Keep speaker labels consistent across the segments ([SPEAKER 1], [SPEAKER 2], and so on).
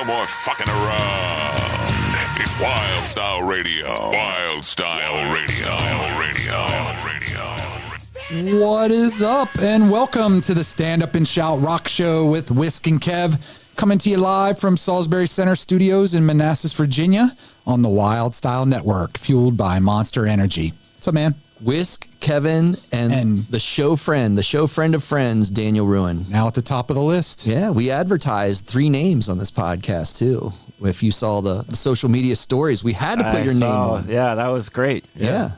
[SPEAKER 1] No more fucking around. It's Wild Style Radio. Wild Style Radio.
[SPEAKER 2] What is up, and welcome to the Stand Up and Shout Rock Show with Whisk and Kev, coming to you live from Salisbury Center Studios in Manassas, Virginia, on the Wild Style Network, fueled by Monster Energy. What's up, man?
[SPEAKER 3] Whisk, Kevin, and the show friend of friends, Daniel Ruin.
[SPEAKER 2] Now at the top of the list.
[SPEAKER 3] Yeah, we advertised 3 names on this podcast, too. If you saw the social media stories, we had to put your name on.
[SPEAKER 4] Yeah, that was great.
[SPEAKER 3] Yeah.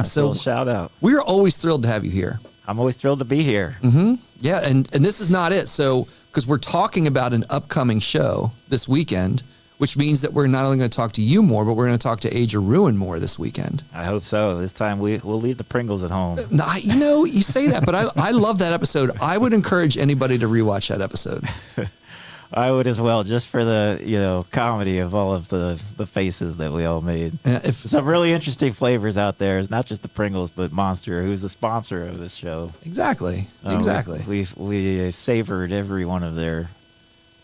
[SPEAKER 4] So shout out.
[SPEAKER 3] We're always thrilled to have you here.
[SPEAKER 4] I'm always thrilled to be here.
[SPEAKER 3] Mm-hmm. Yeah, and this is not it. So, because we're talking about an upcoming show this weekend, which means that we're not only going to talk to you more, but we're going to talk to Age of Ruin more this weekend.
[SPEAKER 4] I hope so. This time we'll leave the Pringles at home.
[SPEAKER 3] You say that, but I love that episode. I would encourage anybody to rewatch that episode.
[SPEAKER 4] I would as well, just for the comedy of all of the faces that we all made. Some really interesting flavors out there. It's not just the Pringles, but Monster, who's the sponsor of this show.
[SPEAKER 3] Exactly.
[SPEAKER 4] We savored every one of their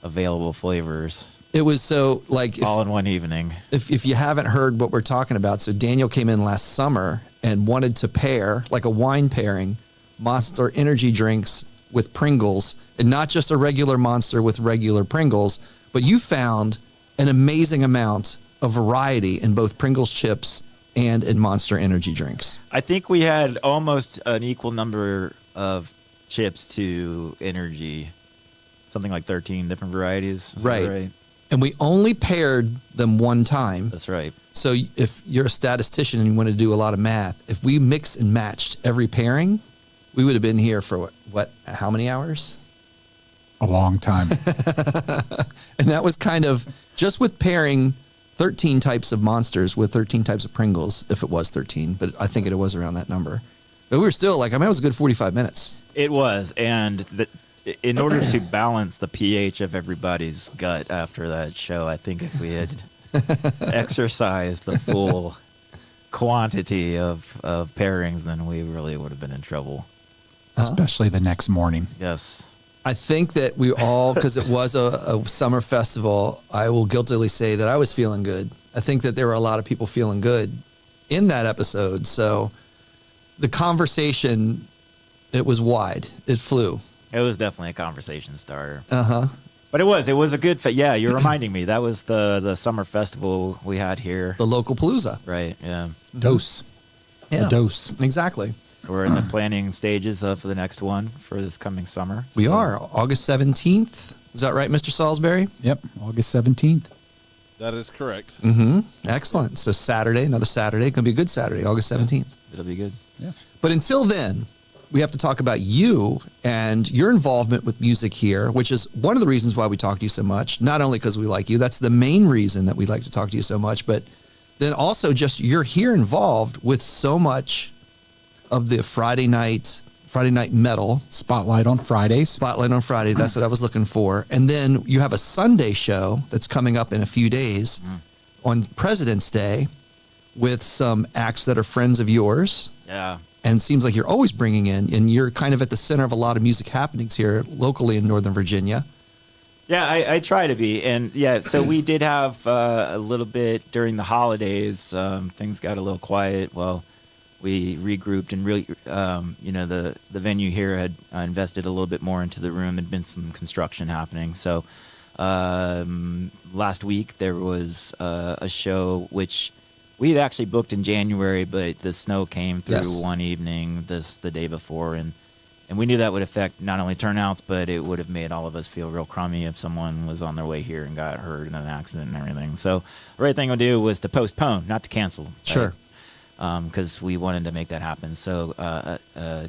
[SPEAKER 4] available flavors.
[SPEAKER 3] It was so
[SPEAKER 4] all in one evening.
[SPEAKER 3] If you haven't heard what we're talking about, so Daniel came in last summer and wanted to pair, like a wine pairing, Monster energy drinks with Pringles, and not just a regular Monster with regular Pringles, but you found an amazing amount of variety in both Pringles chips and in Monster energy drinks.
[SPEAKER 4] I think we had almost an equal number of chips to energy, something like 13 different varieties. Is that right?
[SPEAKER 3] And we only paired them one time.
[SPEAKER 4] That's right.
[SPEAKER 3] So if you're a statistician and you want to do a lot of math, if we mix and matched every pairing, we would have been here for how many hours?
[SPEAKER 2] A long time.
[SPEAKER 3] And that was kind of just with pairing 13 types of Monsters with 13 types of Pringles, if it was 13, but I think it was around that number. But we were still it was a good 45 minutes.
[SPEAKER 4] It was, and in order to balance the pH of everybody's gut after that show, I think if we had exercised the full quantity of pairings, then we really would have been in trouble.
[SPEAKER 2] Especially the next morning.
[SPEAKER 4] Yes.
[SPEAKER 3] I think that we all, because it was a summer festival, I will guiltily say that I was feeling good. I think that there were a lot of people feeling good in that episode. So the conversation, it was wide. It flew.
[SPEAKER 4] It was definitely a conversation starter.
[SPEAKER 3] Uh-huh.
[SPEAKER 4] But it was a good yeah, you're reminding me. That was the summer festival we had here.
[SPEAKER 3] The local palooza.
[SPEAKER 4] Right, yeah.
[SPEAKER 2] Dose.
[SPEAKER 3] Yeah.
[SPEAKER 2] A dose.
[SPEAKER 3] Exactly.
[SPEAKER 4] We're in the planning stages of the next one for this coming summer.
[SPEAKER 3] We are. August 17th. Is that right, Mr. Salisbury?
[SPEAKER 2] Yep, August 17th.
[SPEAKER 5] That is correct.
[SPEAKER 3] Mm-hmm. Excellent. So Saturday, another Saturday. Going to be a good Saturday, August 17th.
[SPEAKER 4] Yeah, it'll be good.
[SPEAKER 2] Yeah.
[SPEAKER 3] But until then, we have to talk about you and your involvement with music here, which is one of the reasons why we talk to you so much. Not only because we like you, that's the main reason that we like to talk to you so much, but then also just you're here involved with so much of the Friday night metal.
[SPEAKER 2] Spotlight on Fridays.
[SPEAKER 3] Spotlight on Friday. That's what I was looking for. And then you have a Sunday show that's coming up in a few days on President's Day with some acts that are friends of yours.
[SPEAKER 4] Yeah.
[SPEAKER 3] And it seems like you're always bringing in, and you're kind of at the center of a lot of music happenings here locally in Northern Virginia.
[SPEAKER 4] Yeah, I try to be. And yeah, so we did have a little bit during the holidays. Things got a little quiet. Well, we regrouped and really, the venue here had invested a little bit more into the room. There'd been some construction happening. So last week there was a show which we had actually booked in January, but the snow came through one evening the day before, and we knew that would affect not only turnouts, but it would have made all of us feel real crummy if someone was on their way here and got hurt in an accident and everything. So the right thing to do was to postpone, not to cancel. Right?
[SPEAKER 3] Sure.
[SPEAKER 4] Because we wanted to make that happen. So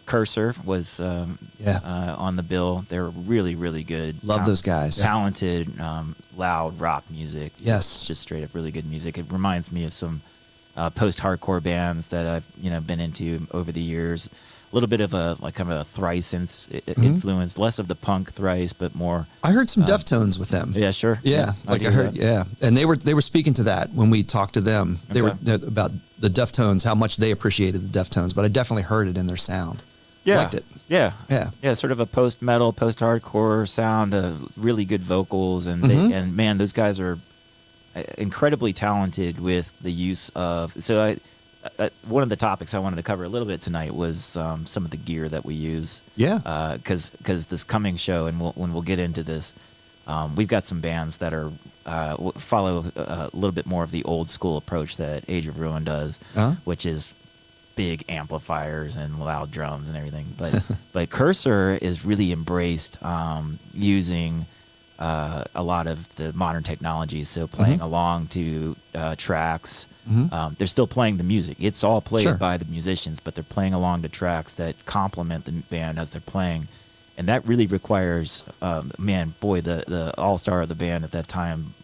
[SPEAKER 4] Cursor was on the bill. They're really, really good.
[SPEAKER 3] Love those guys.
[SPEAKER 4] Talented, loud rock music.
[SPEAKER 3] Yes.
[SPEAKER 4] Just straight up really good music. It reminds me of some post-hardcore bands that I've been into over the years. A little bit of a kind of a Thrice influence, less of the punk Thrice, but more.
[SPEAKER 3] I heard some Deftones with them.
[SPEAKER 4] Yeah, sure.
[SPEAKER 3] Yeah, I heard. That. Yeah, and they were speaking to that when we talked to them. They were about the Deftones, how much they appreciated the Deftones, but I definitely heard it in their sound. Liked it.
[SPEAKER 4] Yeah. Sort of a post metal, post hardcore sound. Really good vocals, and and man, those guys are incredibly talented with the use of. So one of the topics I wanted to cover a little bit tonight was some of the gear that we use.
[SPEAKER 3] Yeah.
[SPEAKER 4] Because this coming show, and when we'll get into this, we've got some bands that are follow a little bit more of the old school approach that Age of Ruin does, which is big amplifiers and loud drums and everything. But Cursor is really embraced using a lot of the modern technologies. So playing along to tracks. They're still playing the music. It's all played by the musicians, but they're playing along to tracks that complement the band as they're playing. And that really requires, the all-star of the band at that time,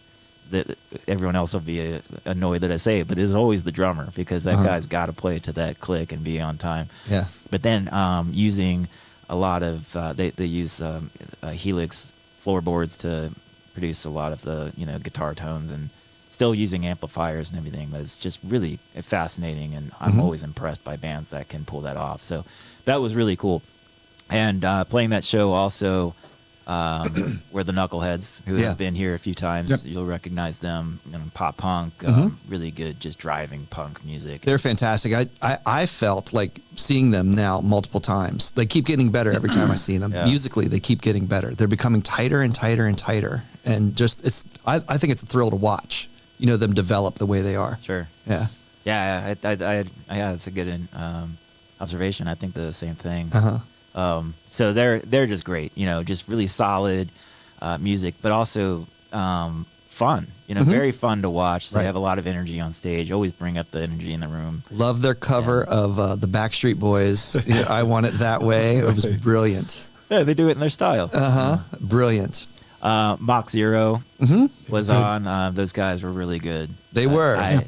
[SPEAKER 4] that everyone else will be annoyed that I say it, but it's always the drummer, because that guy's got to play to that click and be on time.
[SPEAKER 3] Yeah.
[SPEAKER 4] But then using a lot of, they use Helix floorboards to produce a lot of the, guitar tones, and still using amplifiers and everything. But it's just really fascinating, and I'm always impressed by bands that can pull that off. So that was really cool. And playing that show also were the Knuckleheads, who have been here a few times. Yep. You'll recognize them. Pop punk, really good, just driving punk music.
[SPEAKER 3] They're fantastic. I felt like seeing them now multiple times. They keep getting better every time I see them. Yeah. Musically, they keep getting better. They're becoming tighter and tighter and tighter. And just I think it's a thrill to watch. Them develop the way they are.
[SPEAKER 4] Sure.
[SPEAKER 3] Yeah.
[SPEAKER 4] Yeah. That's a good observation. I think the same thing. So they're just great, just really solid music, but also fun, very fun to watch. They have a lot of energy on stage, always bring up the energy in the room.
[SPEAKER 3] Love their cover of the Backstreet Boys. I Want It That Way. It was brilliant.
[SPEAKER 4] Yeah, they do it in their style.
[SPEAKER 3] Brilliant.
[SPEAKER 4] Mach Zero was on. Those guys were really good.
[SPEAKER 3] They were.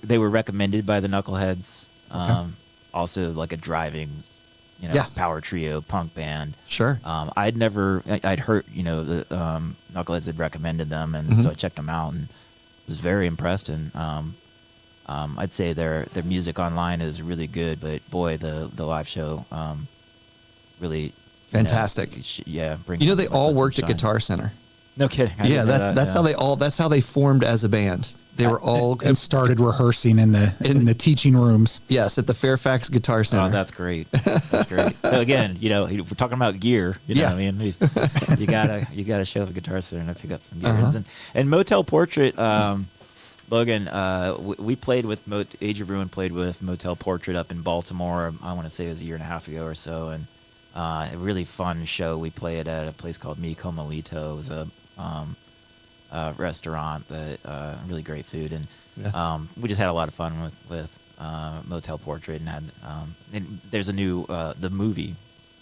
[SPEAKER 4] They were recommended by the Knuckleheads. Also like a driving power trio punk band.
[SPEAKER 3] Sure.
[SPEAKER 4] I'd heard, the Knuckleheads had recommended them, and so I checked them out and was very impressed. And I'd say their music online is really good, but boy, the live show really
[SPEAKER 3] fantastic. They all worked at Guitar Center.
[SPEAKER 4] No kidding.
[SPEAKER 3] That's how they formed as a band. They were all
[SPEAKER 2] and started rehearsing in the teaching rooms.
[SPEAKER 3] Yes, at the Fairfax Guitar Center.
[SPEAKER 4] Oh, that's great. That's great. So again, we're talking about gear. You know what I mean? You gotta show up at Guitar Center and pick up some gear. And Motel Portrait, Logan, we played with Age of Ruin. Played with Motel Portrait up in Baltimore. I want to say it was a year and a half ago or so, and a really fun show. We played at a place called Mi Comalito. It was a restaurant that really great food, and we just had a lot of fun with Motel Portrait, and had and there's a new the movie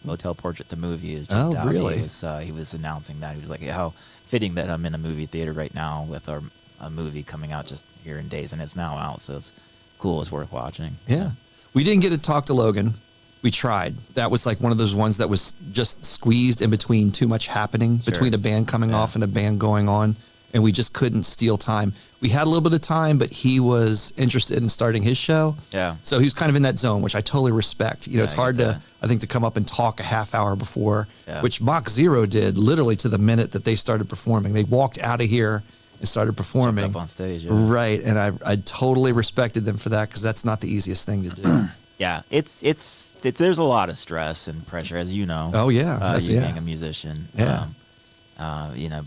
[SPEAKER 4] Motel Portrait, the movie is just out.
[SPEAKER 3] Really?
[SPEAKER 4] He was announcing that. He was like, how fitting that I'm in a movie theater right now with a movie coming out just here in days, and it's now out, so it's cool. It's worth watching.
[SPEAKER 3] Yeah. We didn't get to talk to Logan. We tried. That was like one of those ones that was just squeezed in between too much happening, between a band coming off and a band going on. And we just couldn't steal time. We had a little bit of time, but he was interested in starting his show.
[SPEAKER 4] Yeah.
[SPEAKER 3] So he was kind of in that zone, which I totally respect. It's hard to come up and talk a half hour before, which Mach Zero did literally to the minute that they started performing. They walked out of here and started performing.
[SPEAKER 4] Jumped up on stage. Yeah.
[SPEAKER 3] Right. And I totally respected them for that, because that's not the easiest thing to do.
[SPEAKER 4] Yeah. It's there's a lot of stress and pressure, as you know.
[SPEAKER 3] Oh, yeah.
[SPEAKER 4] Being a musician.
[SPEAKER 3] Yeah.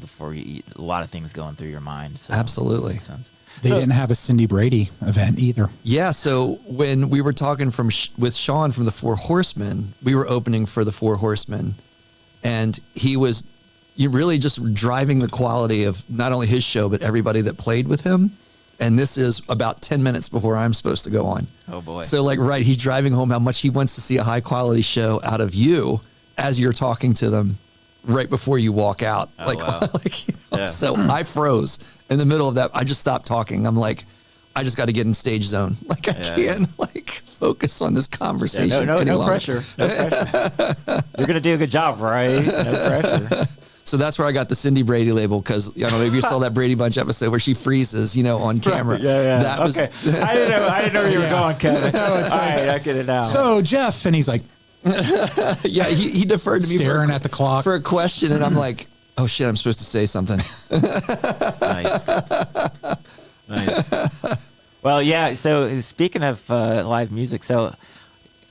[SPEAKER 4] Before you eat, a lot of things going through your mind. So
[SPEAKER 3] absolutely.
[SPEAKER 4] Makes sense.
[SPEAKER 2] They didn't have a Cindy Brady event either.
[SPEAKER 3] Yeah. So when we were talking with Sean from the Four Horsemen, we were opening for the Four Horsemen, and he was really just driving the quality of not only his show, but everybody that played with him. And this is about 10 minutes before I'm supposed to go on.
[SPEAKER 4] Oh boy.
[SPEAKER 3] So he's driving home how much he wants to see a high quality show out of you as you're talking to them right before you walk out.
[SPEAKER 4] Oh, wow.
[SPEAKER 3] So I froze in the middle of that. I just stopped talking. I'm like, I just got to get in stage zone. I can't focus on this conversation.
[SPEAKER 4] No pressure. No pressure. You're going to do a good job, right? No pressure.
[SPEAKER 3] So that's where I got the Cindy Brady label, because I don't know if you saw that Brady Bunch episode where she freezes, on camera.
[SPEAKER 4] Yeah.
[SPEAKER 3] That was
[SPEAKER 4] okay. I didn't know where you were going, Kevin. All right, I get it now.
[SPEAKER 2] So Jeff, and he's like,
[SPEAKER 3] Yeah, he deferred to me
[SPEAKER 2] Staring at the clock.
[SPEAKER 3] for a question, and I'm like, oh shit, I'm supposed to say something.
[SPEAKER 4] Nice. Nice. Well, yeah. So speaking of live music, so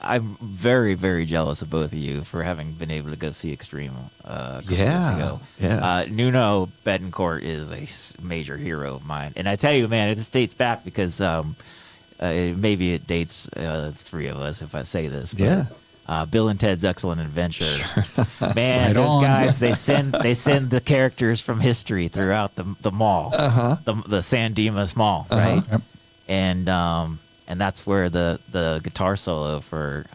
[SPEAKER 4] I'm very, very jealous of both of you for having been able to go see Extreme a couple years ago.
[SPEAKER 3] Yeah.
[SPEAKER 4] Nuno Betancourt is a major hero of mine. And I tell you, man, it dates back because maybe it dates three of us if I say this. But,
[SPEAKER 3] Yeah.
[SPEAKER 4] Bill and Ted's Excellent Adventure. Man,
[SPEAKER 2] Right
[SPEAKER 4] those
[SPEAKER 2] on.
[SPEAKER 4] guys, they send the characters from history throughout the mall. The San Dimas Mall, right?
[SPEAKER 2] Yep.
[SPEAKER 4] And that's where the guitar solo for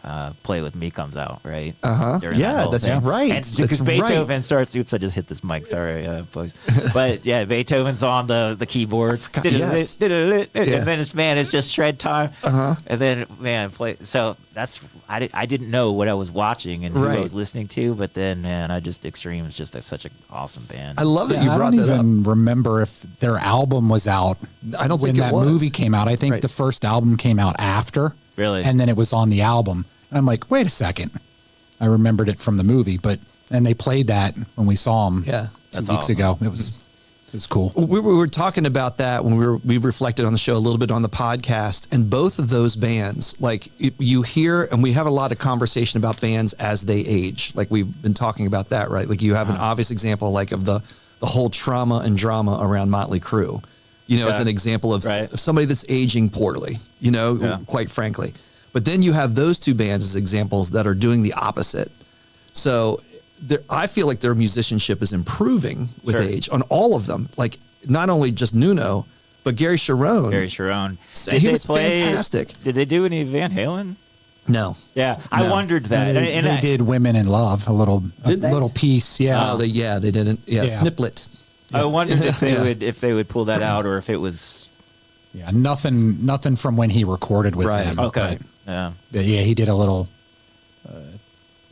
[SPEAKER 4] "Play with Me" comes out, right? During that
[SPEAKER 3] Yeah,
[SPEAKER 4] whole
[SPEAKER 3] that's
[SPEAKER 4] thing.
[SPEAKER 3] right.
[SPEAKER 4] And
[SPEAKER 3] That's
[SPEAKER 4] because Beethoven
[SPEAKER 3] right.
[SPEAKER 4] starts, oops, I just hit this mic. Sorry, boys. But yeah, Beethoven's on the keyboard.
[SPEAKER 3] Yes.
[SPEAKER 4] And
[SPEAKER 3] Yeah.
[SPEAKER 4] then it's just shred time. And then play. So that's I didn't know what I was watching and who I
[SPEAKER 3] Right.
[SPEAKER 4] was listening to, but then Extreme is just such an awesome band.
[SPEAKER 3] I love that
[SPEAKER 2] Yeah,
[SPEAKER 3] you
[SPEAKER 2] I
[SPEAKER 3] brought
[SPEAKER 2] don't
[SPEAKER 3] that up.
[SPEAKER 2] even remember if their album was out.
[SPEAKER 3] I don't
[SPEAKER 2] when
[SPEAKER 3] think it
[SPEAKER 2] that
[SPEAKER 3] was.
[SPEAKER 2] movie came out. I think
[SPEAKER 3] Right.
[SPEAKER 2] the first album came out after.
[SPEAKER 4] Really?
[SPEAKER 2] And then it was on the album. And I'm like, wait a second. I remembered it from the movie, and they played that when we saw them
[SPEAKER 3] Yeah.
[SPEAKER 2] 2
[SPEAKER 4] That's
[SPEAKER 2] weeks
[SPEAKER 4] awesome.
[SPEAKER 2] ago. It was cool.
[SPEAKER 3] We were talking about that when we reflected on the show a little bit on the podcast, and both of those bands, like you hear, and we have a lot of conversation about bands as they age. Like we've been talking about that, right? Like you have an obvious example, like of the whole trauma and drama around Motley Crue, as
[SPEAKER 4] Yeah.
[SPEAKER 3] an example of,
[SPEAKER 4] Right.
[SPEAKER 3] of somebody that's aging poorly,
[SPEAKER 4] Yeah.
[SPEAKER 3] quite frankly. But then you have those two bands as examples that are doing the opposite. So I feel like their musicianship is improving with
[SPEAKER 4] Sure.
[SPEAKER 3] age on all of them. Like not only just Nuno, but Gary Sharon.
[SPEAKER 4] Gary Sharon.
[SPEAKER 3] He was fantastic.
[SPEAKER 4] Did they do any Van Halen?
[SPEAKER 3] No.
[SPEAKER 4] Yeah, I
[SPEAKER 3] No.
[SPEAKER 4] wondered that.
[SPEAKER 2] And they did "Women in Love," a little
[SPEAKER 3] Did they?
[SPEAKER 2] little piece. Yeah.
[SPEAKER 3] Oh, they didn't. Yeah,
[SPEAKER 2] Yeah.
[SPEAKER 3] Sniplet.
[SPEAKER 4] I wondered if they
[SPEAKER 3] Yeah.
[SPEAKER 4] would pull that out or if it was
[SPEAKER 2] Yeah. Nothing from when he recorded with
[SPEAKER 3] Right.
[SPEAKER 2] them.
[SPEAKER 4] okay. Yeah.
[SPEAKER 2] But yeah, he did a little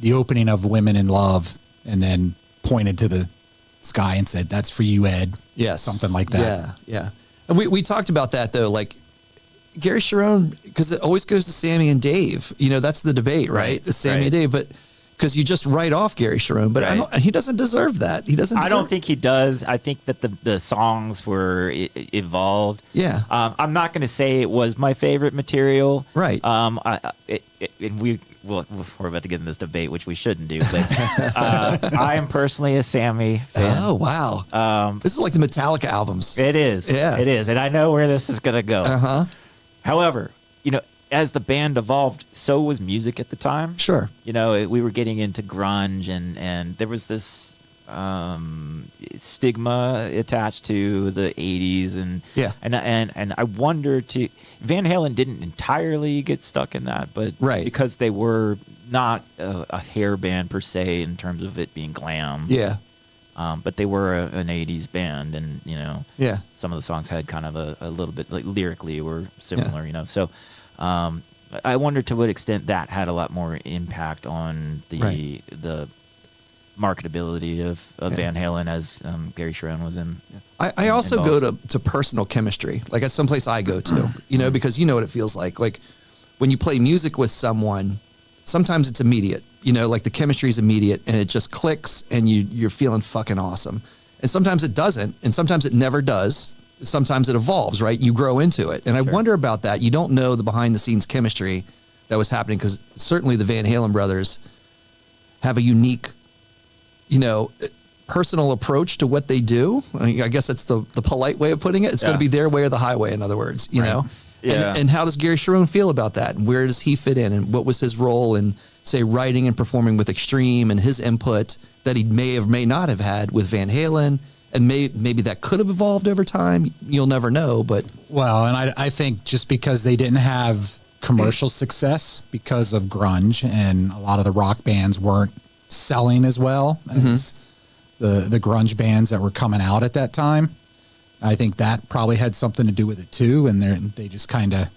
[SPEAKER 2] the opening of "Women in Love," and then pointed to the sky and said, "That's for you, Ed."
[SPEAKER 3] Yes.
[SPEAKER 2] Something like that.
[SPEAKER 3] Yeah, yeah. And we talked about that though, like Gary Sharon, because it always goes to Sammy and Dave. That's the debate, right?
[SPEAKER 4] Right,
[SPEAKER 3] The Sammy
[SPEAKER 4] right.
[SPEAKER 3] and Dave, but because you just write off Gary Sharon, but he doesn't deserve that. He doesn't.
[SPEAKER 4] I don't think he does. I think that the songs were evolved.
[SPEAKER 3] Yeah.
[SPEAKER 4] I'm not going to say it was my favorite material.
[SPEAKER 3] Right.
[SPEAKER 4] And we're about to get in this debate, which we shouldn't do. But I am personally a Sammy fan.
[SPEAKER 3] Oh wow. This is like the Metallica albums.
[SPEAKER 4] It is.
[SPEAKER 3] Yeah.
[SPEAKER 4] It is. And I know where this is going to go.
[SPEAKER 3] Uh-huh.
[SPEAKER 4] However, as the band evolved, so was music at the time.
[SPEAKER 3] Sure.
[SPEAKER 4] We were getting into grunge, and there was this stigma attached to the 80s, and
[SPEAKER 3] Yeah.
[SPEAKER 4] and I wonder Van Halen didn't entirely get stuck in that, but
[SPEAKER 3] Right.
[SPEAKER 4] because they were not a hair band per se in terms of it being glam.
[SPEAKER 3] Yeah.
[SPEAKER 4] But they were an 80s band, and
[SPEAKER 3] Yeah.
[SPEAKER 4] some of the songs had kind of a little bit, like lyrically were similar, So I wonder to what extent that had a lot more impact on the
[SPEAKER 3] Right.
[SPEAKER 4] the marketability of Van Halen as Gary Sharon was in.
[SPEAKER 3] I also
[SPEAKER 4] involved.
[SPEAKER 3] go to personal chemistry. Like that's someplace I go to, because you know what it feels like. Like when you play music with someone, sometimes it's immediate, like the chemistry is immediate and it just clicks and you're feeling fucking awesome. And sometimes it doesn't. And sometimes it never does. Sometimes it evolves, right? You grow into it. And I wonder about that. You don't know the behind the scenes chemistry that was happening because certainly the Van Halen brothers have a unique, personal approach to what they do. I guess that's the polite way of putting it. It's going to be their way or the highway, in other words, you know?
[SPEAKER 4] Yeah.
[SPEAKER 3] And how does Gary Sharon feel about that? And where does he fit in? And what was his role in, say, writing and performing with Extreme and his input that he may or may not have had with Van Halen? And maybe that could have evolved over time. You'll never know, but...
[SPEAKER 2] Well, and I think just because they didn't have commercial success because of grunge and a lot of the rock bands weren't selling as well as the grunge bands that were coming out at that time, I think that probably had something to do with it too. And they just kind of,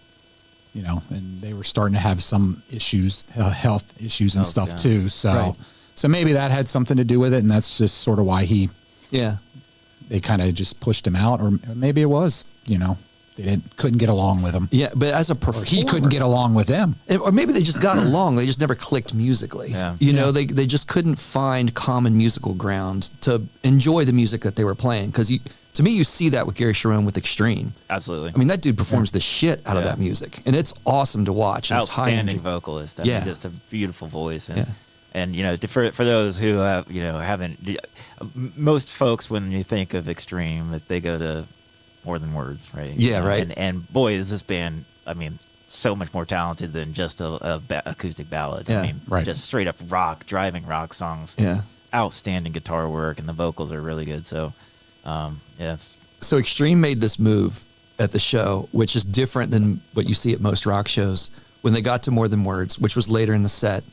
[SPEAKER 2] and they were starting to have some issues, health issues and stuff too. So, so maybe that had something to do with it. And that's just sort of why they kind of just pushed him out, or maybe it was, couldn't get along with him.
[SPEAKER 3] Yeah, but as a
[SPEAKER 2] Or
[SPEAKER 3] performer,
[SPEAKER 2] he couldn't get along with them.
[SPEAKER 3] or maybe they just got along. They just never clicked musically.
[SPEAKER 4] Yeah.
[SPEAKER 3] You know, they just couldn't find common musical ground to enjoy the music that they were playing. Because to me, you see that with Gary Cherone with Extreme.
[SPEAKER 4] Absolutely.
[SPEAKER 3] I mean, that dude performs the shit out of that music, and it's awesome to watch. And it's
[SPEAKER 4] Outstanding
[SPEAKER 3] high
[SPEAKER 4] vocalist. I
[SPEAKER 3] Yeah.
[SPEAKER 4] mean, just a beautiful voice. And,
[SPEAKER 3] Yeah.
[SPEAKER 4] and you know, for those who have, haven't, most folks, when you think of Extreme, they go to More Than Words, right?
[SPEAKER 3] Yeah, right.
[SPEAKER 4] And boy, is this band, I mean, so much more talented than just a acoustic ballad.
[SPEAKER 3] Yeah,
[SPEAKER 4] I mean,
[SPEAKER 2] right.
[SPEAKER 4] just straight up driving rock songs.
[SPEAKER 3] Yeah.
[SPEAKER 4] Outstanding guitar work, and the vocals are really good. So, it's
[SPEAKER 3] So Extreme made this move at the show, which is different than what you see at most rock shows. When they got to More Than Words, which was later in the set,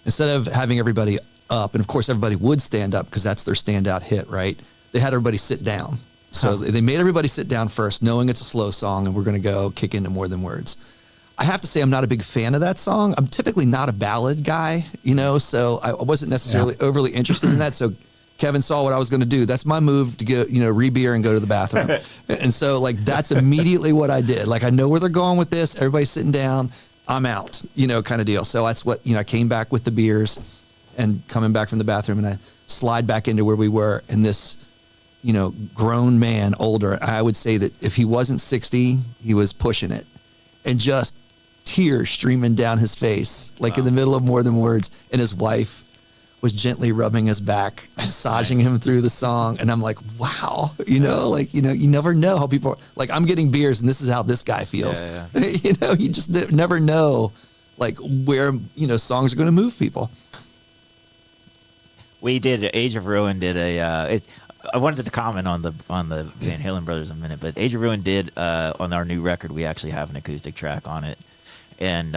[SPEAKER 3] instead of having everybody up, and of course everybody would stand up because that's their standout hit, right? They had everybody sit down. So they made everybody sit down first, knowing it's a slow song and we're going to go kick into More Than Words. I have to say I'm not a big fan of that song. I'm typically not a ballad guy, so I wasn't necessarily overly interested in that. So Kevin saw what I was going to do. That's my move to go, re-beer and go to the bathroom. And so that's immediately what I did. Like, I know where they're going with this. Everybody's sitting down. I'm out, kind of deal. So that's what, I came back with the beers and coming back from the bathroom, and I slide back into where we were. And this, grown man, older, I would say that if he wasn't 60, he was pushing it, and just tears streaming down his face, like in the middle of More Than Words. And his wife was gently rubbing his back, massaging him through the song. And I'm like, wow, you never know how people are, like, I'm getting beers and this is how this guy feels.
[SPEAKER 4] Yeah.
[SPEAKER 3] You just never know, like, where, songs are going to move people.
[SPEAKER 4] We did Age of Ruin did I wanted to comment on the Van Halen brothers in a minute, but Age of Ruin did on our new record, we actually have an acoustic track on it, and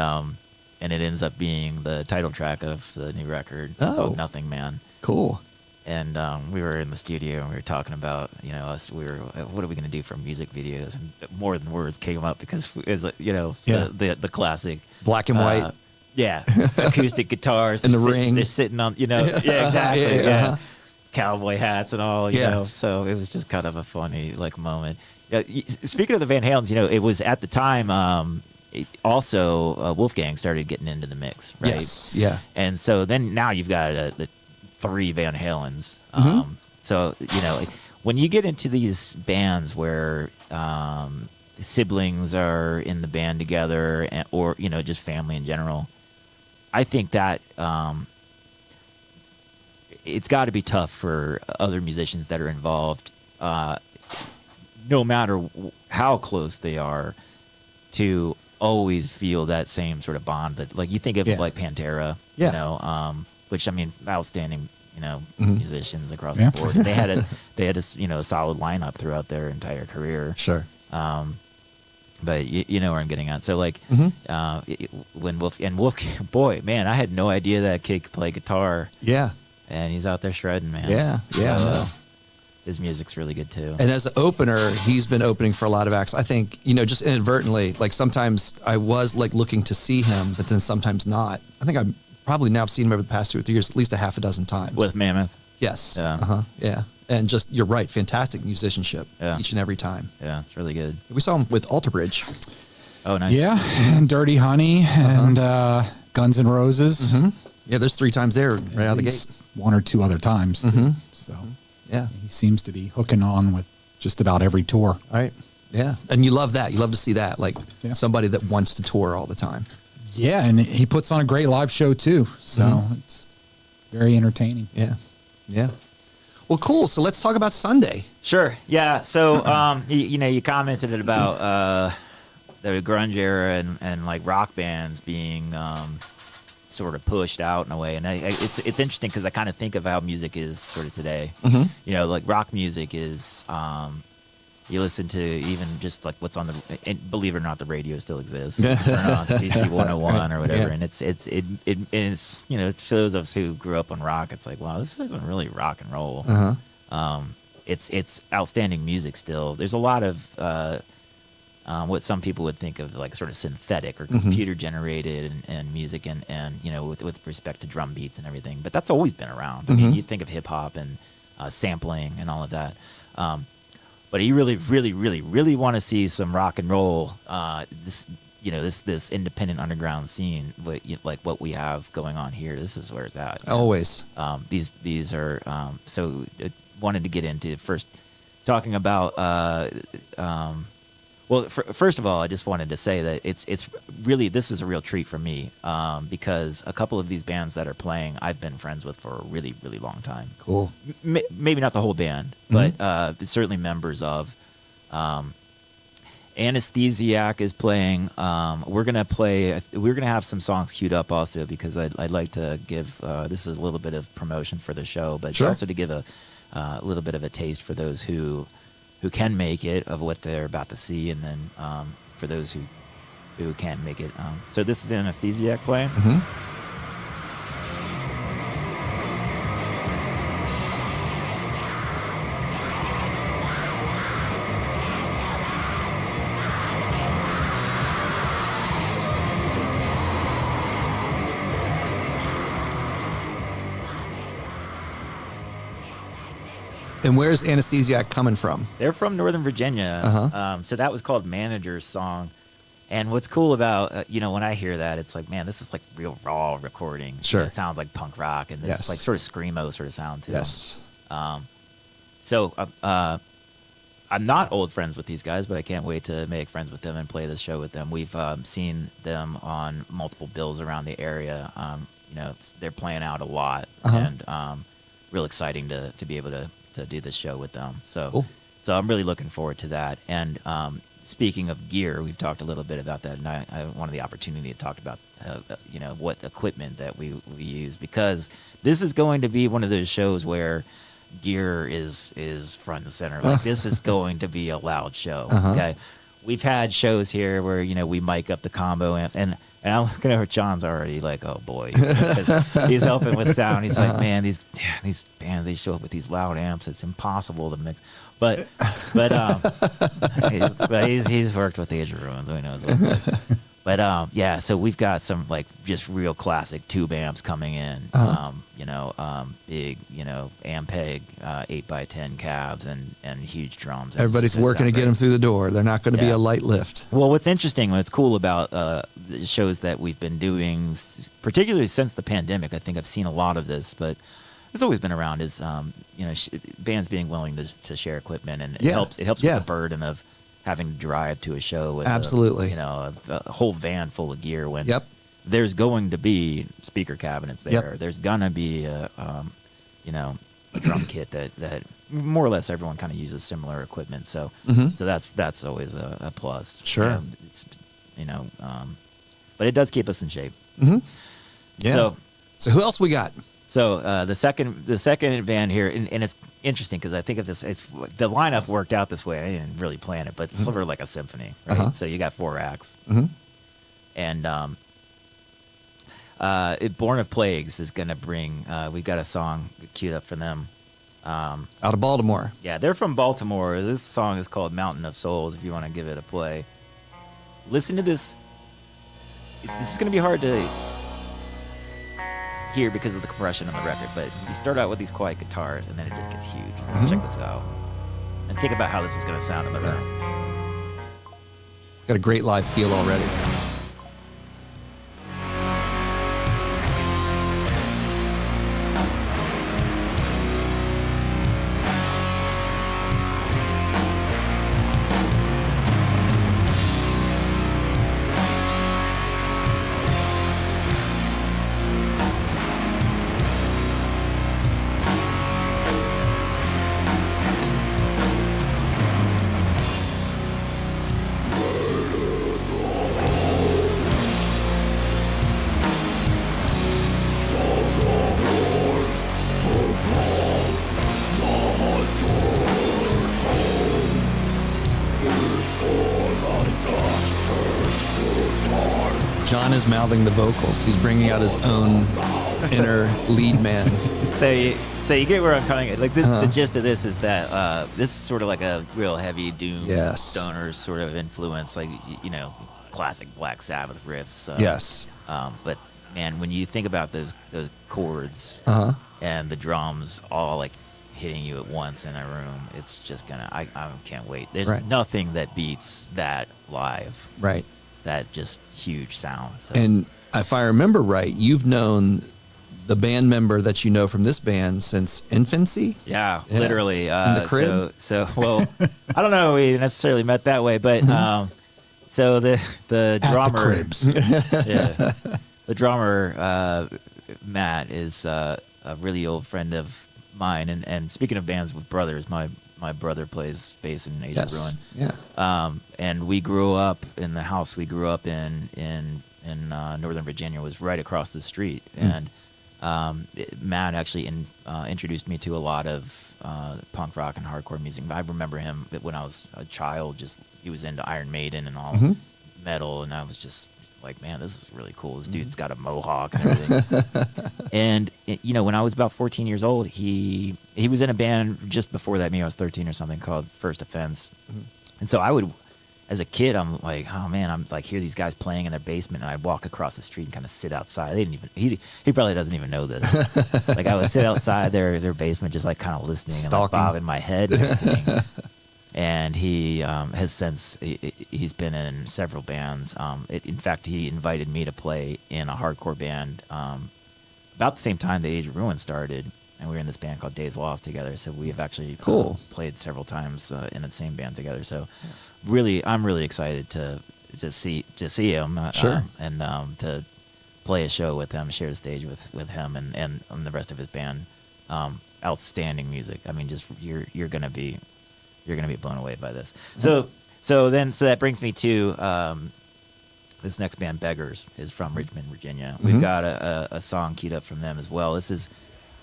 [SPEAKER 4] it ends up being the title track of the new record called Nothing Man.
[SPEAKER 3] Cool.
[SPEAKER 4] And we were in the studio and we were talking about, us. We were, what are we going to do for music videos? And More Than Words came up because it's the classic
[SPEAKER 3] Black and white.
[SPEAKER 4] Yeah, acoustic guitars
[SPEAKER 3] and the ring.
[SPEAKER 4] They're sitting on, yeah, exactly.
[SPEAKER 3] Yeah.
[SPEAKER 4] Cowboy hats and all, you know. So it was just kind of a funny moment. Speaking of the Van Halens, it was at the time. Also, Wolfgang started getting into the mix, right?
[SPEAKER 3] Yes. Yeah.
[SPEAKER 4] And so then now you've got the 3 Van Halens. So when you get into these bands where siblings are in the band together, or just family in general, I think that it's got to be tough for other musicians that are involved, no matter how close they are, to always feel that same sort of bond. That, like, you think of like Pantera, which, I mean, outstanding, musicians across the board. They had a solid lineup throughout their entire career.
[SPEAKER 3] Sure.
[SPEAKER 4] But you know where I'm getting at. So, like, when Wolf, boy, man, I had no idea that kid could play guitar.
[SPEAKER 3] Yeah.
[SPEAKER 4] And he's out there shredding, man.
[SPEAKER 3] Yeah. Yeah.
[SPEAKER 4] So, his music's really good too.
[SPEAKER 3] And as an opener, he's been opening for a lot of acts. I think, just inadvertently, like, sometimes I was like looking to see him, but then sometimes not. I think I've probably now seen him over the past 2 or 3 years, at least a half a dozen times.
[SPEAKER 4] With Mammoth?
[SPEAKER 3] Yes.
[SPEAKER 4] Yeah.
[SPEAKER 3] Yeah. And just, you're right, fantastic musicianship each and every time.
[SPEAKER 4] Yeah, it's really good.
[SPEAKER 3] We saw him with Alter Bridge.
[SPEAKER 4] Oh, nice.
[SPEAKER 2] Yeah, and Dirty Honey and Guns N' Roses.
[SPEAKER 3] Yeah, there's 3 times there right out of the gate.
[SPEAKER 2] 1 or 2 other times. Too. So
[SPEAKER 3] yeah,
[SPEAKER 2] he seems to be hooking on with just about every tour.
[SPEAKER 3] All right. Yeah, and you love that. You love to see that, like somebody that wants to tour all the time.
[SPEAKER 2] Yeah, and he puts on a great live show too. So it's very entertaining.
[SPEAKER 3] Yeah. Yeah. Well, cool. So let's talk about Sunday.
[SPEAKER 4] Sure. Yeah. So, you commented about the grunge era and like rock bands being sort of pushed out in a way, and it's interesting because I kind of think of how music is sort of today. Like rock music is. You listen to even just like what's on the, and believe it or not, the radio still exists. Turn on DC 101 or whatever, and it's those of us who grew up on rock, it's like, wow, this isn't really rock and roll. It's outstanding music still. There's a lot of what some people would think of like sort of synthetic or computer generated and music and with respect to drum beats and everything, but that's always been around. I mean, you think of hip hop and sampling and all of that. but you really want to see some rock and roll. This independent underground scene, like what we have going on here. This is where it's at.
[SPEAKER 3] Always.
[SPEAKER 4] These are so. Wanted to get into first talking about. First of all, I just wanted to say that it's really, this is a real treat for me, because a couple of these bands that are playing, I've been friends with for a really, really long time.
[SPEAKER 3] Cool.
[SPEAKER 4] Maybe not the whole band, but certainly members of. Anesthesiac is playing. We're gonna have some songs queued up also, because I'd like to give this is a little bit of promotion for the show, but
[SPEAKER 3] sure.
[SPEAKER 4] Also to give a little bit of a taste for those who can make it of what they're about to see, and then for those who can't make it. So this is Anesthesiac playing.
[SPEAKER 3] Mm-hmm. And where's Anesthesiac coming from?
[SPEAKER 4] They're from Northern Virginia.
[SPEAKER 3] Uh-huh.
[SPEAKER 4] So that was called Manager's Song. And what's cool about, when I hear that, it's like, man, this is like real raw recording.
[SPEAKER 3] Sure.
[SPEAKER 4] It sounds like punk rock, and this
[SPEAKER 3] Yes.
[SPEAKER 4] is like sort of screamo sort of sound too.
[SPEAKER 3] Yes.
[SPEAKER 4] So I'm not old friends with these guys, but I can't wait to make friends with them and play this show with them. We've seen them on multiple bills around the area. They're playing out a lot, and real exciting to be able to do this show with them. So,
[SPEAKER 3] cool.
[SPEAKER 4] So I'm really looking forward to that. And speaking of gear, we've talked a little bit about that, and I wanted the opportunity to talk about what equipment that we use, because this is going to be one of those shows where gear is front and center. Like this is going to be a loud show. Okay, we've had shows here where we mic up the combo amps, and I'm looking over, John's already like, oh boy, because he's helping with sound. He's like, man, these bands, they show up with these loud amps. It's impossible to mix. But he's worked with Age of Ruins, so he knows what it's like. But so we've got some like just real classic tube amps coming in. Big, Ampeg 8x10 cabs and huge drums.
[SPEAKER 3] Everybody's working to get them through the door. They're not going to be a light lift.
[SPEAKER 4] Well, what's interesting, what's cool about the shows that we've been doing, particularly since the pandemic, I think I've seen a lot of this, but it's always been around, is bands being willing to share equipment, and it helps with the burden of having to drive to a show with
[SPEAKER 3] absolutely
[SPEAKER 4] a whole van full of gear when
[SPEAKER 3] Yep.
[SPEAKER 4] there's going to be speaker cabinets there.
[SPEAKER 3] Yep.
[SPEAKER 4] There's gonna be a drum kit that more or less everyone kind of uses similar equipment. So so that's always a plus.
[SPEAKER 3] Sure.
[SPEAKER 4] And but it does keep us in shape.
[SPEAKER 3] Yeah. So who else we got?
[SPEAKER 4] So the second band here, and it's interesting because I think of this, it's the lineup worked out this way. I didn't really plan it, but it's sort of like a symphony, right? So you got 4 acts, and Born of Plagues is gonna bring. We've got a song queued up for them.
[SPEAKER 3] Out of Baltimore.
[SPEAKER 4] Yeah, they're from Baltimore. This song is called Mountain of Souls. If you want to give it a play, listen to this. This is gonna be hard to here because of the compression on the record, but you start out with these quiet guitars and then it just gets huge. So check this out and think about how this is going to sound in the room.
[SPEAKER 3] Got a great live feel already. John is mouthing the vocals. He's bringing out his own inner lead man.
[SPEAKER 4] So you get where I'm coming at. Like this, the gist of this is that this is sort of like a real heavy doom stoner sort of influence, like classic Black Sabbath riffs.
[SPEAKER 3] Yes.
[SPEAKER 4] But man, when you think about those chords and the drums all like hitting you at once in a room. It's just gonna. I can't wait. There's
[SPEAKER 3] Right.
[SPEAKER 4] nothing that beats that live.
[SPEAKER 3] Right.
[SPEAKER 4] That just huge sound. So.
[SPEAKER 3] And if I remember right, you've known the band member that you know from this band since infancy.
[SPEAKER 4] Yeah,
[SPEAKER 3] Yeah.
[SPEAKER 4] literally.
[SPEAKER 3] In the crib?
[SPEAKER 4] So well, I don't know if we necessarily met that way, but so the
[SPEAKER 2] At
[SPEAKER 4] drummer,
[SPEAKER 2] the cribs.
[SPEAKER 4] yeah, the drummer Matt is a really old friend of mine. And speaking of bands with brothers, my brother plays bass in Asia
[SPEAKER 3] Yes.
[SPEAKER 4] Ruin.
[SPEAKER 3] Yeah.
[SPEAKER 4] And we grew up in the house we grew up in Northern Virginia was right across the street. And Matt actually introduced me to a lot of punk rock and hardcore music. I remember him when I was a child. He was into Iron Maiden and all metal, and I was just like, man, this is really cool. This dude's got a mohawk and everything. And when I was about 14 years old, he was in a band just before that. I was 13 or something, called First Offense. And so I would, as a kid, I'm like, oh man, I'm like, hear these guys playing in their basement, and I walk across the street and kind of sit outside. They didn't even, he probably doesn't even know this. Like, I would sit outside their basement, just like kind of listening
[SPEAKER 3] Stalking.
[SPEAKER 4] and like bobbing my head and everything. And he has since, he's been in several bands. In fact, he invited me to play in a hardcore band about the same time the Age of Ruin started. And we were in this band called Days Lost together. So we have actually played several times in the same band together. So really, I'm really excited to see him.
[SPEAKER 3] Sure.
[SPEAKER 4] And to play a show with him, share the stage with him and the rest of his band. Outstanding music. I mean, just you're gonna be blown away by this. So that brings me to this next band, Beggars, is from Richmond, Virginia. We've got a song queued up from them as well. This is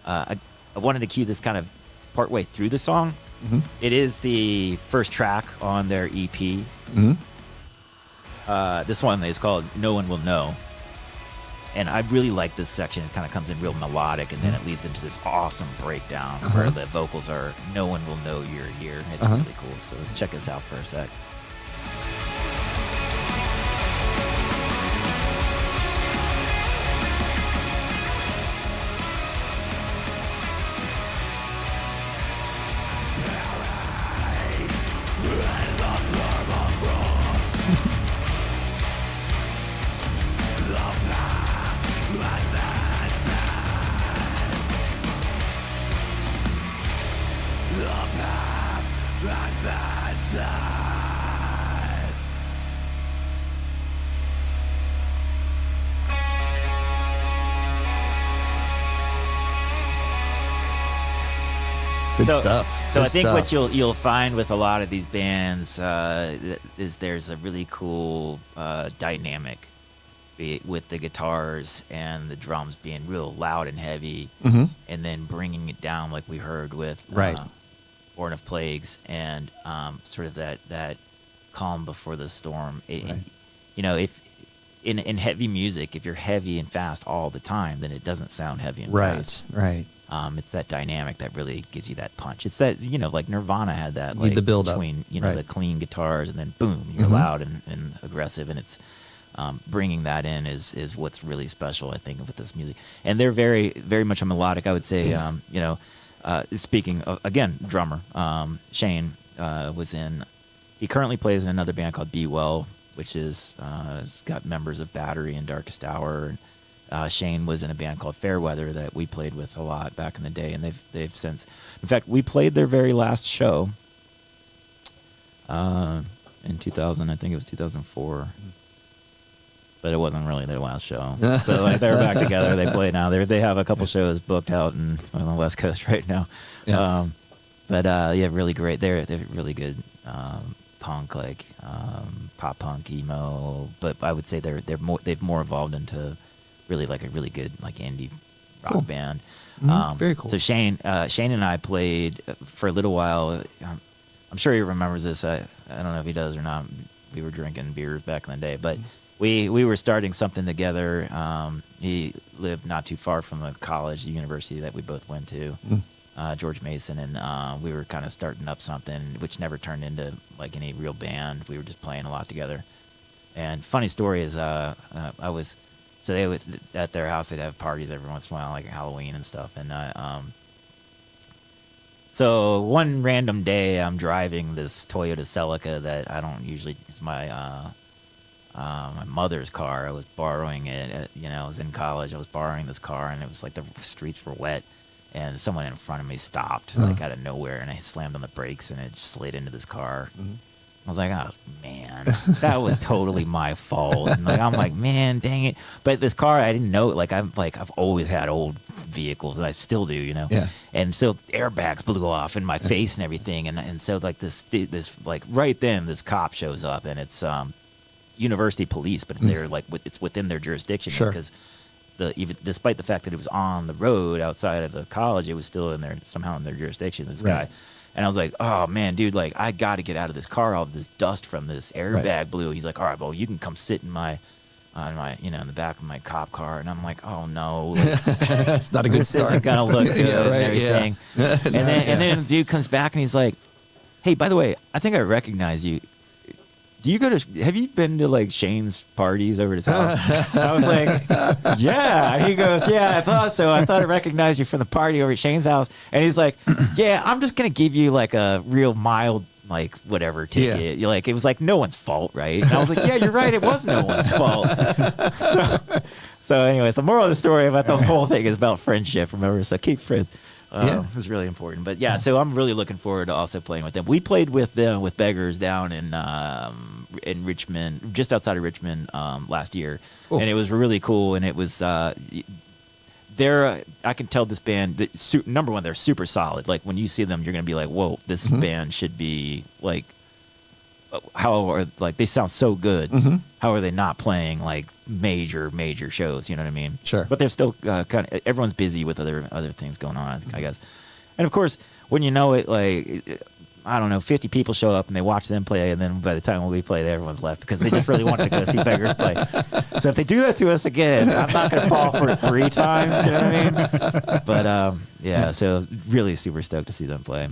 [SPEAKER 4] I wanted to cue this kind of partway through the song. It is the first track on their EP. This one is called "No One Will Know." And I really like this section. It kind of comes in real melodic, and then it leads into this awesome breakdown where the vocals are, "No one will know you're here." It's really cool. So let's check this out for a sec.
[SPEAKER 3] Good stuff.
[SPEAKER 4] So
[SPEAKER 3] Good
[SPEAKER 4] I think
[SPEAKER 3] stuff.
[SPEAKER 4] what you'll find with a lot of these bands is there's a really cool dynamic with the guitars and the drums being real loud and heavy, and then bringing it down like we heard with Born of Plagues, and sort of that calm before the storm. If in heavy music, if you're heavy and fast all the time, then it doesn't sound heavy and fast.
[SPEAKER 3] Right.
[SPEAKER 4] It's that dynamic that really gives you that punch. It's that, like Nirvana had that, like,
[SPEAKER 3] the build up
[SPEAKER 4] between, the clean guitars and then boom, you're loud and aggressive. And it's bringing that in is what's really special, I think, with this music. And they're very, very much a melodic, I would say. Speaking of, again, drummer, Shane he currently plays in another band called Be Well, which it's got members of Battery and Darkest Hour. And Shane was in a band called Fairweather that we played with a lot back in the day, and they've since, in fact, we played their very last show in 2000. I think it was 2004, but it wasn't really their last show. So like they're back together. They play now. They have a couple shows booked out on the West Coast right now.
[SPEAKER 3] Yeah.
[SPEAKER 4] Really great. They're really good punk, like pop punk, emo. But I would say they've more evolved into really like a really good like indie rock band.
[SPEAKER 3] Very cool.
[SPEAKER 4] So Shane and I played for a little while. I'm sure he remembers this. I don't know if he does or not. We were drinking beers back in the day, but we were starting something together. He lived not too far from the university that we both went to, George Mason, and we were kind of starting up something which never turned into like any real band. We were just playing a lot together. And funny story is, so they would, at their house, they'd have parties every once in a while, like Halloween and stuff. And So one random day, I'm driving this Toyota Celica that I don't usually use. My mother's car. I was borrowing it. I was in college. I was borrowing this car, and it was like the streets were wet, and someone in front of me stopped like out of nowhere, and I slammed on the brakes, and it just slid into this car. Mm-hmm. I was like, oh man, that was totally my fault. And I'm like, man, dang it. But this car, I didn't know. Like I've always had old vehicles, and I still do, Yeah. And so airbags blew off in my face and everything, and so like this like right then this cop shows up, and it's university police, but they're like it's within their jurisdiction because even despite the fact that it was on the road outside of the college, it was still somehow in their jurisdiction. This guy. And I was like, oh, man, dude, like, I got to get out of this car. All this dust from this airbag blew. He's like, all right, well, you can come sit in in the back of my cop car. And I'm like, oh, no.
[SPEAKER 3] That's not a good start.
[SPEAKER 4] This isn't going to look good and everything. Yeah. And then the dude comes back and he's like, hey, by the way, I think I recognize you. Have you been to like Shane's parties over at his house? I was like, yeah. He goes, yeah, I thought so. I thought I recognized you from the party over at Shane's house. And he's like, yeah, I'm just going to give you like a real mild, like whatever ticket. Yeah. Like, it was like no one's fault, right? And I was like, yeah, you're right. It was no one's fault. So anyways, the moral of the story about the whole thing is about friendship, remember? So keep friends. It's really important. But yeah, so I'm really looking forward to also playing with them. We played with them with Beggars down in Richmond, just outside of Richmond, last year, and it was really cool. And it was I can tell this band that number one, they're super solid. Like when you see them, you're gonna be like, whoa, this band should be like. They sound so good. Mm-hmm. How are they not playing like major shows? You know what I mean?
[SPEAKER 3] Sure.
[SPEAKER 4] But they're still kind of everyone's busy with other things going on, I guess. And of course, when you know it, like I don't know, 50 people show up and they watch them play, and then by the time we play, everyone's left because they just really wanted to go see Beggars play. So if they do that to us again, I'm not going to fall for it 3 times. You know what I mean? But yeah, so really super stoked to see them play.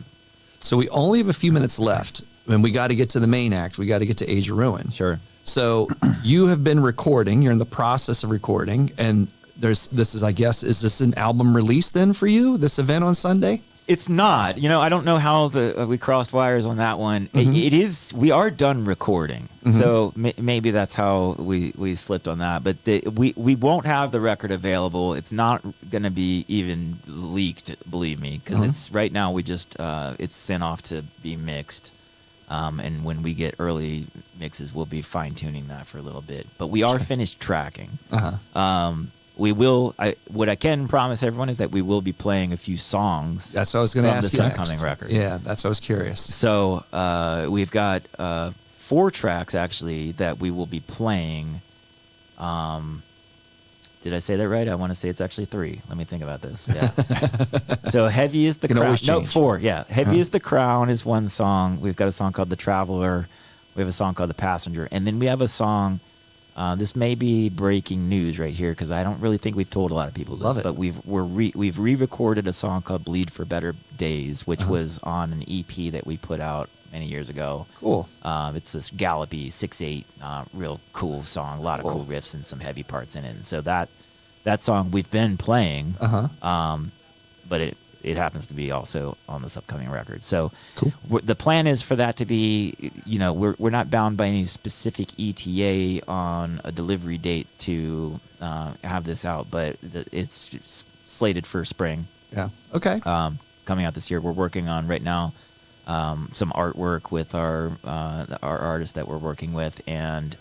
[SPEAKER 3] So we only have a few minutes left. And we got to get to the main act. We got to get to Age of Ruin.
[SPEAKER 4] Sure.
[SPEAKER 3] So you have been recording. You're in the process of recording. And is this an album release then for you, this event on Sunday?
[SPEAKER 4] It's not. I don't know how we crossed wires on that one. Mm-hmm. It is. We are done recording. Mm-hmm. So maybe that's how we slipped on that. But we won't have the record available. It's not going to be even leaked, believe me, because it's right now we just it's sent off to be mixed. And when we get early mixes, we'll be fine-tuning that for a little bit. But we are finished tracking. We will. What I can promise everyone is that we will be playing a few songs.
[SPEAKER 3] That's what I was going to ask you
[SPEAKER 4] from this upcoming record.
[SPEAKER 3] Yeah, that's what I was curious.
[SPEAKER 4] So we've got 4 tracks, actually, that we will be playing. Did I say that right? I want to say it's actually 3. Let me think about this. Yeah. So Heavy is the Crown. No, 4. Yeah. Heavy is the Crown is one song. We've got a song called The Traveler. We have a song called The Passenger. And then we have a song, this may be breaking news right here because I don't really think we've told a lot of people this.
[SPEAKER 3] Love it.
[SPEAKER 4] But we've re-recorded a song called Bleed for Better Days, which was on an EP that we put out many years ago.
[SPEAKER 3] Cool.
[SPEAKER 4] It's this gallopy 6/8, real cool song, a lot of cool riffs and some heavy parts in it. And so that song we've been playing, but it happens to be also on this upcoming record. So
[SPEAKER 3] cool.
[SPEAKER 4] The plan is for that to be, we're not bound by any specific ETA on a delivery date to have this out, but it's slated for spring.
[SPEAKER 3] Yeah. Okay.
[SPEAKER 4] Coming out this year. We're working on right now some artwork with our artist that we're working with, and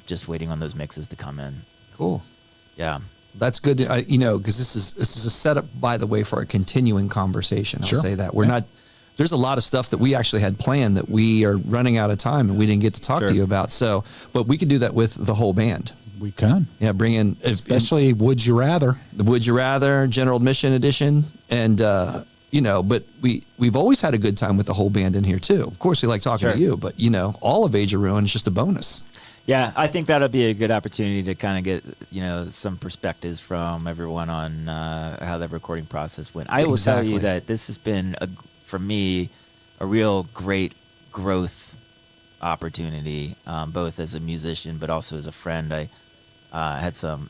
[SPEAKER 4] just waiting on those mixes to come in.
[SPEAKER 3] Cool.
[SPEAKER 4] Yeah.
[SPEAKER 3] That's good. Because this is a setup, by the way, for a continuing conversation. I'll say that we're not. There's a lot of stuff that we actually had planned that we are running out of time and we didn't get to talk to you about. So, but we could do that with the whole band.
[SPEAKER 2] We can.
[SPEAKER 3] Yeah, bring in
[SPEAKER 2] especially Would You Rather,
[SPEAKER 3] the Would You Rather General Admission Edition, and but we've always had a good time with the whole band in here too. Of course, we like talking to you, but all of Age of Ruin is just a bonus.
[SPEAKER 4] Yeah, I think that'll be a good opportunity to kind of get some perspectives from everyone on how the recording process went. I will tell you that this has been for me a real great growth opportunity, both as a musician but also as a friend. I had some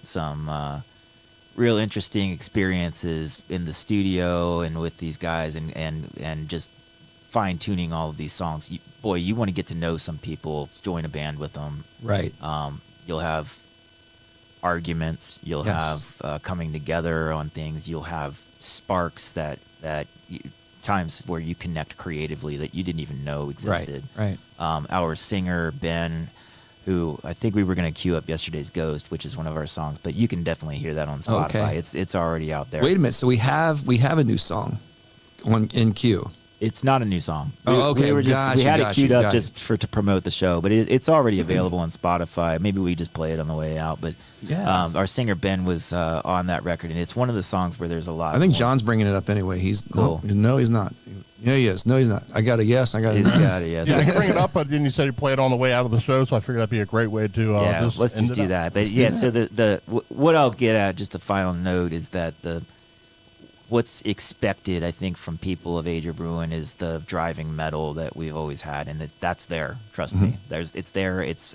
[SPEAKER 4] real interesting experiences in the studio and with these guys, and just fine tuning all of these songs. You want to get to know some people, join a band with them.
[SPEAKER 3] Right.
[SPEAKER 4] You'll have arguments. You'll
[SPEAKER 3] Yes.
[SPEAKER 4] have coming together on things. You'll have sparks times where you connect creatively that you didn't even know existed.
[SPEAKER 3] Right.
[SPEAKER 4] Our singer Ben, who I think we were going to queue up Yesterday's Ghost, which is one of our songs, but you can definitely hear that on Spotify.
[SPEAKER 3] Okay.
[SPEAKER 4] It's already out there.
[SPEAKER 3] Wait a minute. So we have a new song in queue.
[SPEAKER 4] It's not a new song.
[SPEAKER 3] Oh, okay.
[SPEAKER 4] We had it queued up
[SPEAKER 3] Got
[SPEAKER 4] just to promote the show, but it's already available on Spotify. Maybe we just play it on the way out. But
[SPEAKER 3] Yeah.
[SPEAKER 4] our singer Ben was on that record, and it's one of the songs where there's a lot.
[SPEAKER 3] I think
[SPEAKER 4] more.
[SPEAKER 3] John's bringing it up anyway. He's
[SPEAKER 4] Cool.
[SPEAKER 3] No, he's not. Yeah, he is. No, he's not. I got a yes. I got a
[SPEAKER 4] He's
[SPEAKER 3] no.
[SPEAKER 4] got it, yes.
[SPEAKER 5] Yeah, I can bring it up, but then you said you play it on the way out of the show, so I figured that'd be a great way to
[SPEAKER 4] Yeah,
[SPEAKER 5] just
[SPEAKER 4] let's
[SPEAKER 5] end
[SPEAKER 4] just
[SPEAKER 5] it
[SPEAKER 4] do
[SPEAKER 5] up.
[SPEAKER 4] that. But yeah, so what I'll get at, just a final note, is that what's expected, I think, from people of Age of Ruin is the driving metal that we've always had, and that's there. Trust me, it's there. It's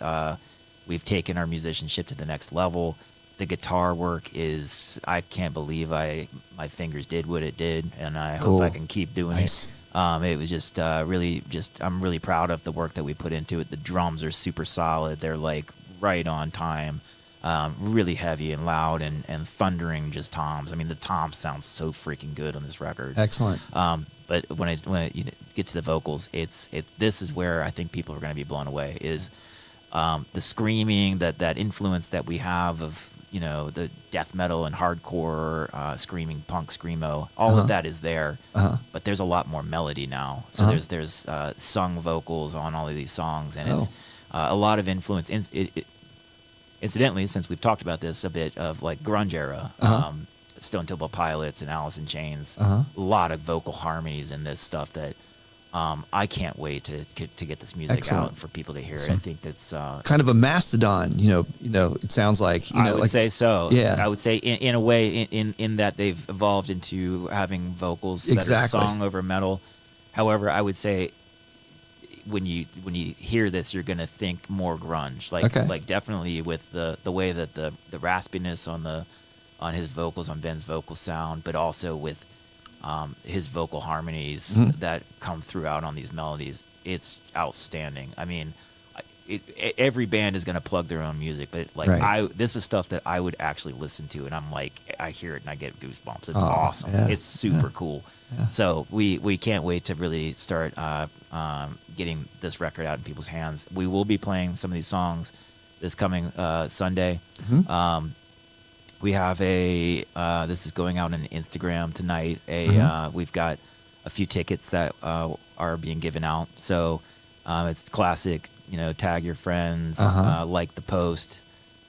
[SPEAKER 4] we've taken our musicianship to the next level. The guitar work is, I can't believe my fingers did what it did, and I
[SPEAKER 3] Cool.
[SPEAKER 4] hope I can keep doing
[SPEAKER 2] Nice.
[SPEAKER 4] it. It was just I'm really proud of the work that we put into it. The drums are super solid. They're like right on time. Really heavy and loud and thundering just toms. I mean, the toms sound so freaking good on this record.
[SPEAKER 3] Excellent.
[SPEAKER 4] But when you get to the vocals, this is where I think people are going to be blown away. Is the screaming, that influence that we have of the death metal and hardcore screaming punk screamo. All of that is there, but there's a lot more melody now. So there's sung vocals on all of these songs, and it's a lot of influence. Incidentally, since we've talked about this a bit, of like grunge era, Stone Temple Pilots and Alice in Chains, a lot of vocal harmonies in this stuff that I can't wait to get this music
[SPEAKER 3] Excellent.
[SPEAKER 4] out for people to hear it. I think that's
[SPEAKER 3] Kind of a mastodon. It sounds like.
[SPEAKER 4] I would say so.
[SPEAKER 3] Yeah.
[SPEAKER 4] I would say in a way in that they've evolved into having vocals that are
[SPEAKER 3] Exactly.
[SPEAKER 4] sung over metal. However, I would say when you hear this, you're gonna think more grunge, like definitely with the way that the raspiness on his vocals, on Ben's vocal sound, but also with his vocal harmonies that come throughout on these melodies. It's outstanding. I mean, every band is gonna plug their own music, but
[SPEAKER 3] Right.
[SPEAKER 4] this is stuff that I would actually listen to, and I'm like, I hear it and I get goosebumps. It's awesome.
[SPEAKER 3] yeah.
[SPEAKER 4] It's super cool. So we can't wait to really start getting this record out in people's hands. We will be playing some of these songs this coming Sunday. We have this is going out on Instagram tonight. We've got a few tickets that are being given out. So it's classic, tag your friends, like the post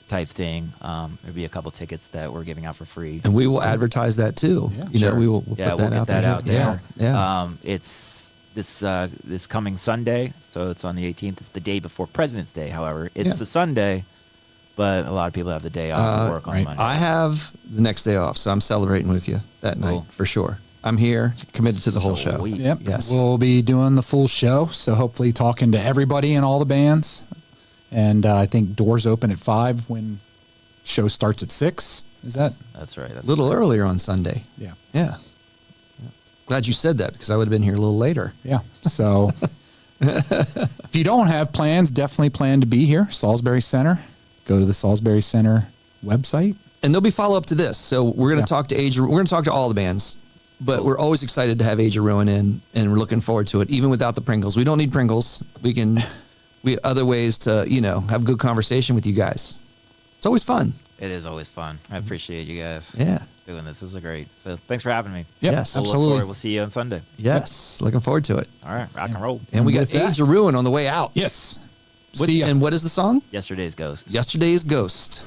[SPEAKER 4] type thing. There'll be a couple tickets that we're giving out for free.
[SPEAKER 3] And we will advertise that too.
[SPEAKER 2] Yeah,
[SPEAKER 3] We will
[SPEAKER 4] we'll
[SPEAKER 3] put
[SPEAKER 4] get
[SPEAKER 3] that
[SPEAKER 4] that
[SPEAKER 3] out
[SPEAKER 4] out
[SPEAKER 3] there.
[SPEAKER 4] there.
[SPEAKER 3] Yeah.
[SPEAKER 4] It's this coming Sunday, so it's on the 18th. It's the day before President's Day. However, it's the Sunday, but a lot of people have the day off of work on Monday.
[SPEAKER 3] I have the next day off, so I'm celebrating with you that
[SPEAKER 4] Cool.
[SPEAKER 3] night for sure. I'm here, committed to the whole show.
[SPEAKER 4] Sweet.
[SPEAKER 2] Yep.
[SPEAKER 3] Yes.
[SPEAKER 2] We'll be doing the full show, so hopefully talking to everybody and all the bands. And I think doors open at 5 when show starts at 6. Is that?
[SPEAKER 4] That's right. That's
[SPEAKER 3] A little
[SPEAKER 4] right.
[SPEAKER 3] earlier on Sunday.
[SPEAKER 2] Yeah.
[SPEAKER 3] Yeah. Glad you said that because I would have been here a little later.
[SPEAKER 2] Yeah. So if you don't have plans, definitely plan to be here. Salisbury Center. Go to the Salisbury Center website.
[SPEAKER 3] And there'll be follow up to this. So we're going to talk to We're going to talk to all the bands, but we're always excited to have Age of Ruin in, and we're looking forward to it, even without the Pringles. We don't need Pringles. We have other ways to, have good conversation with you guys. It's always fun.
[SPEAKER 4] It is always fun. I appreciate you guys
[SPEAKER 3] Yeah.
[SPEAKER 4] doing this. This is great. So thanks for having me.
[SPEAKER 2] Yep,
[SPEAKER 3] Yes.
[SPEAKER 4] We'll look
[SPEAKER 2] absolutely.
[SPEAKER 4] forward. We'll see you on Sunday.
[SPEAKER 3] Yes. Looking forward to it.
[SPEAKER 4] All right. Rock and roll.
[SPEAKER 3] And we got
[SPEAKER 2] With that-
[SPEAKER 3] Age of Ruin on the way out.
[SPEAKER 2] Yes.
[SPEAKER 3] What-
[SPEAKER 2] See ya.
[SPEAKER 3] And what is the song?
[SPEAKER 4] Yesterday's Ghost.
[SPEAKER 3] Yesterday's Ghost.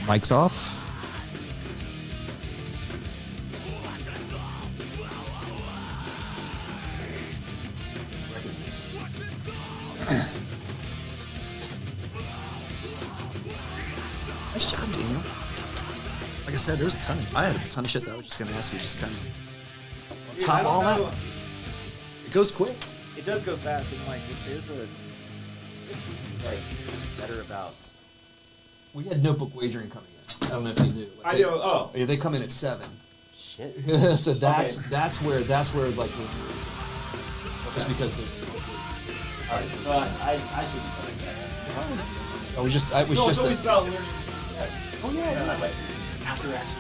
[SPEAKER 3] Mic's off. Nice job, Daniel. Like I said, there's a ton. I had a ton of shit that I was just gonna ask you. Just kind of top all that. It goes quick.
[SPEAKER 4] It does go fast, and like there's like better about.
[SPEAKER 3] We had notebook wagering coming in. I don't know if you knew. Like
[SPEAKER 4] I know. Oh,
[SPEAKER 3] yeah, they come in at 7.
[SPEAKER 4] shit.
[SPEAKER 3] So that's where like just because there's.
[SPEAKER 4] All right, but I should be coming back.
[SPEAKER 3] Oh, it's just
[SPEAKER 4] It's always about learning.
[SPEAKER 3] Oh yeah.
[SPEAKER 4] Like after action.